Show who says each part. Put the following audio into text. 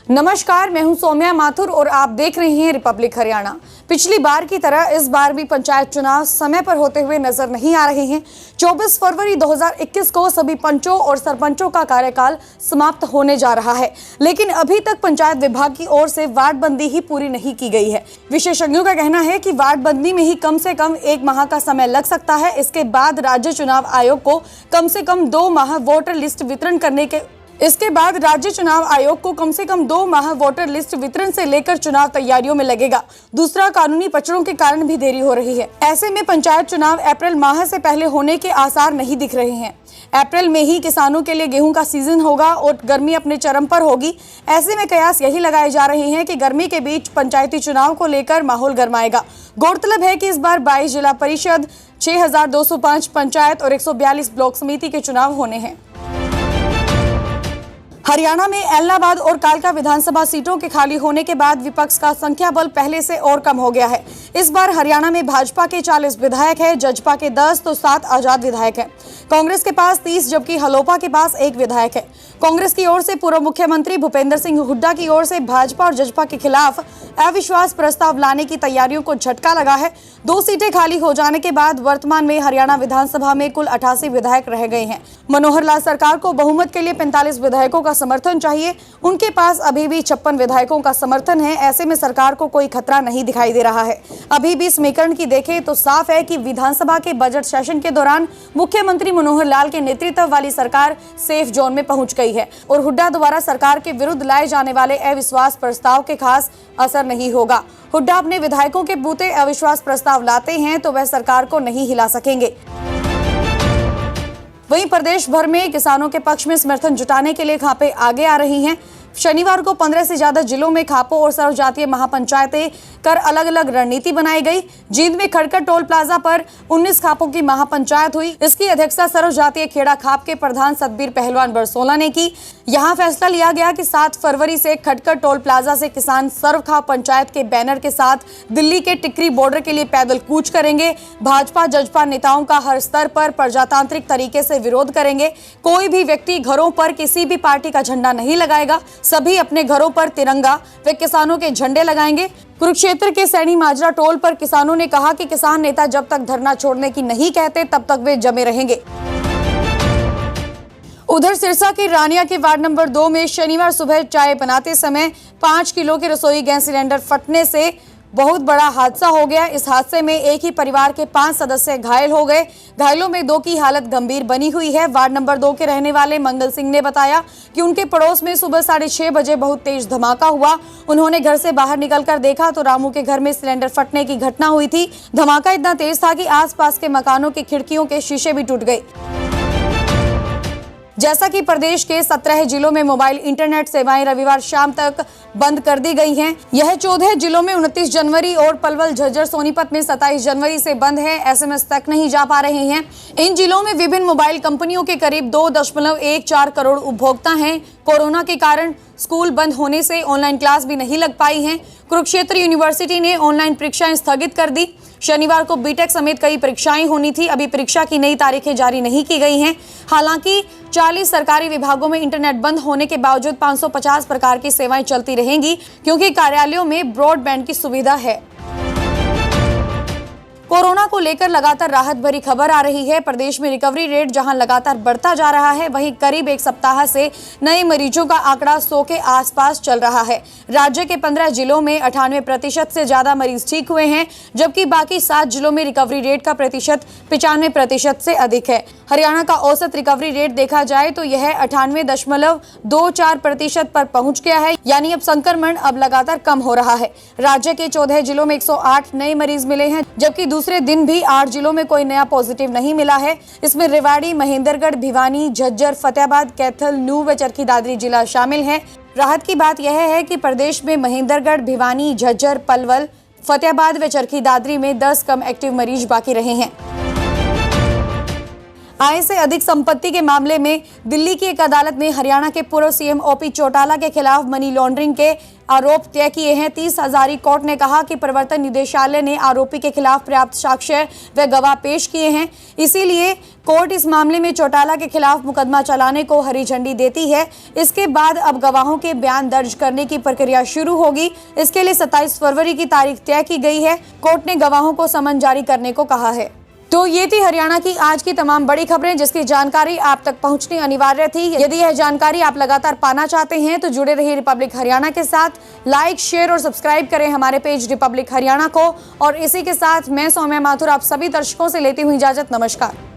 Speaker 1: नमस्कार, मैं हूं सौम्या माथुर और आप देख रहे हैं रिपब्लिक हरियाणा। पिछली बार की तरह इस बार भी पंचायत चुनाव समय पर होते हुए नजर नहीं आ रहे हैं। 24 फरवरी 2021 को सभी पंचों और सरपंचों का कार्यकाल समाप्त होने जा रहा है, लेकिन अभी तक पंचायत विभाग की ओर से वार्ड बंदी ही पूरी नहीं की गई है। विशेषज्ञों का कहना है कि वार्ड बंदी में ही कम से कम 1 माह का समय लग सकता है। इसके बाद राज्य चुनाव आयोग को कम से कम 2 माह वोटर लिस्ट वितरण वोटर लिस्ट वितरण से लेकर चुनाव तैयारियों में लगेगा। दूसरा, कानूनी पचड़ों के कारण भी देरी हो रही है। ऐसे में पंचायत चुनाव अप्रैल माह से पहले होने के आसार नहीं दिख रहे हैं। अप्रैल में ही किसानों के लिए गेहूं का सीजन होगा और गर्मी अपने चरम पर होगी। ऐसे में कयास यही लगाए जा रहे हैं कि गर्मी के बीच पंचायती चुनाव को लेकर माहौल गर्माएगा। गौरतलब है कि इस बार 22 जिला परिषद, 6205 पंचायत और 142 ब्लॉक समिति के चुनाव होने हैं। हरियाणा में एलनाबाद और कालका विधानसभा सीटों के खाली होने के बाद विपक्ष का संख्या बल पहले से और कम हो गया है। इस बार हरियाणा में भाजपा के 40 विधायक हैं, जजपा के 10 तो 7 आजाद विधायक हैं। कांग्रेस के पास 30 जबकि हलोपा के पास 1 विधायक है। कांग्रेस की ओर से पूर्व मुख्यमंत्री भूपेंद्र सिंह हुड्डा की ओर से भाजपा और जजपा के खिलाफ अविश्वास प्रस्ताव लाने की तैयारियों को झटका लगा है। 2 सीटें खाली हो जाने के बाद वर्तमान में हरियाणा विधानसभा में कुल 88 विधायक रह गए हैं। मनोहर लाल सरकार को बहुमत के लिए 45 विधायकों का समर्थन चाहिए। उनके पास अभी भी 56 विधायकों का समर्थन है। ऐसे में सरकार को कोई खतरा नहीं दिखाई दे रहा है। अभी भी समीकरण की देखें तो साफ है कि विधानसभा के बजट सेशन के दौरान मुख्यमंत्री मनोहर लाल के नेतृत्व वाली सरकार सेफ जोन में पहुंच गई है और हुड्डा द्वारा सरकार के विरुद्ध लाए जाने वाले अविश्वास प्रस्ताव के खास असर नहीं होगा। हुड्डा अपने विधायकों के बूते अविश्वास प्रस्ताव लाते हैं तो वह सरकार को नहीं हिला सकेंगे। वहीं प्रदेश भर में किसानों के पक्ष में समर्थन जुटाने के लिए खापे आगे आ रही हैं। शनिवार को 15 से ज्यादा जिलों में खापों और सर्वजातीय महापंचायतें कर अलग अलग रणनीति बनाई गई। जींद में खड़कर टोल प्लाजा पर 19 खापों की महापंचायत हुई। इसकी अध्यक्षता सर्वजातीय खेड़ा खाप के प्रधान सतबीर पहलवान बरसोला ने की। यहां फैसला लिया गया कि 7 फरवरी से खड़कर टोल प्लाजा से किसान सर्व खाप पंचायत के बैनर के साथ दिल्ली के टिकरी बॉर्डर के लिए पैदल कूच करेंगे। भाजपा जजपा नेताओं का हर स्तर पर प्रजातांत्रिक तरीके से विरोध करेंगे। कोई भी व्यक्ति घरों पर किसी भी पार्टी का झंडा नहीं लगाएगा। सभी अपने घरों पर तिरंगा व किसानों के झंडे लगाएंगे। कुरुक्षेत्र के सैनी माजरा टोल पर किसानों ने कहा कि किसान नेता जब तक धरना छोड़ने की नहीं कहते तब तक वे जमे रहेंगे। उधर सिरसा के रानिया के वार्ड नंबर 2 में शनिवार सुबह चाय बनाते समय 5 किलो के रसोई गैस सिलेंडर फटने से बहुत बड़ा हादसा हो गया। इस हादसे में एक ही परिवार के 5 सदस्य घायल हो गए। घायलों में 2 की हालत गंभीर बनी हुई है। वार्ड नंबर 2 के रहने वाले मंगल सिंह ने बताया कि उनके पड़ोस में सुबह 6:30 बजे बहुत तेज धमाका हुआ। उन्होंने घर से बाहर निकलकर देखा तो रामू के घर में सिलेंडर फटने की घटना हुई थी। धमाका इतना तेज था कि आसपास के मकानों की खिड़कियों के शीशे भी टूट गए। जैसा कि प्रदेश के 17 जिलों में मोबाइल इंटरनेट सेवाएं रविवार शाम तक बंद कर दी गई हैं। यह 14 जिलों में 29 जनवरी और पलवल, झज्जर, सोनीपत में 27 जनवरी से बंद है। एसएमएस तक नहीं जा पा रहे हैं। इन जिलों में विभिन्न मोबाइल कंपनियों के करीब 2.14 करोड़ उपभोक्ता हैं। कोरोना के कारण स्कूल बंद होने से ऑनलाइन क्लास भी नहीं लग पाई हैं। कुरुक्षेत्र यूनिवर्सिटी ने ऑनलाइन परीक्षाएं स्थगित कर दी। शनिवार को बीटेक समेत कई परीक्षाएं होनी थी। अभी परीक्षा की नई तारीखें जारी नहीं की गई हैं। हालांकि 40 सरकारी विभागों में इंटरनेट बंद होने के बावजूद 550 प्रकार की सेवाएं चलती रहेंगी, क्योंकि कार्यालयों में ब्रॉडबैंड की सुविधा है। कोरोना को लेकर लगातार राहत भरी खबर आ रही है। प्रदेश में रिकवरी रेट जहां लगातार बढ़ता जा रहा है, वहीं करीब 1 सप्ताह से नए मरीजों का आंकड़ा 100 के आसपास चल रहा है। राज्य के 15 जिलों में 98% से ज्यादा मरीज ठीक हुए हैं, जबकि बाकी 7 जिलों में रिकवरी रेट का प्रतिशत 95% से अधिक है। हरियाणा का औसत रिकवरी रेट देखा जाए तो यह 98.24% पर पहुंच गया है, यानी अब संक्रमण अब लगातार कम हो रहा है। राज्य के 14 जिलों में 108 नए मरीज मिले हैं, जबकि दूसरे दिन भी 8 जिलों में कोई नया पॉजिटिव नहीं मिला है। इसमें रेवाड़ी, महेंद्रगढ़, भिवानी, झज्जर, फतेहाबाद, कैथल, नूंह व चरखी दादरी जिला शामिल है। राहत की बात यह है कि प्रदेश में महेंद्रगढ़, भिवानी, झज्जर, पलवल, फतेहाबाद व चरखी दादरी में 10 कम एक्टिव मरीज बाकी रहे हैं। आय से अधिक संपत्ति के मामले में दिल्ली की एक अदालत ने हरियाणा के पूर्व सीएम ओपी चौटाला के खिलाफ मनी लॉन्ड्रिंग के आरोप तय किए हैं। 30 हजारी कोर्ट ने कहा कि प्रवर्तन निदेशालय ने आरोपी के खिलाफ पर्याप्त साक्ष्य व गवाह पेश किए हैं, इसीलिए कोर्ट इस मामले में चौटाला के खिलाफ मुकदमा चलाने को हरी झंडी देती है। इसके बाद अब गवाहों के बयान दर्ज करने की प्रक्रिया शुरू होगी। इसके लिए 27 फरवरी की तारीख तय की गई है। कोर्ट ने गवाहों को समन जारी करने को कहा है। तो ये थी हरियाणा की आज की तमाम बड़ी खबरें, जिसकी जानकारी आप तक पहुंचनी अनिवार्य थी। यदि यह जानकारी आप लगातार पाना चाहते हैं तो जुड़े रहिए रिपब्लिक हरियाणा के साथ। लाइक, शेयर और सब्सक्राइब करें हमारे पेज रिपब्लिक हरियाणा को। और इसी के साथ मैं सौम्या माथुर आप सभी दर्शकों से लेती हूँ इजाजत। नमस्कार।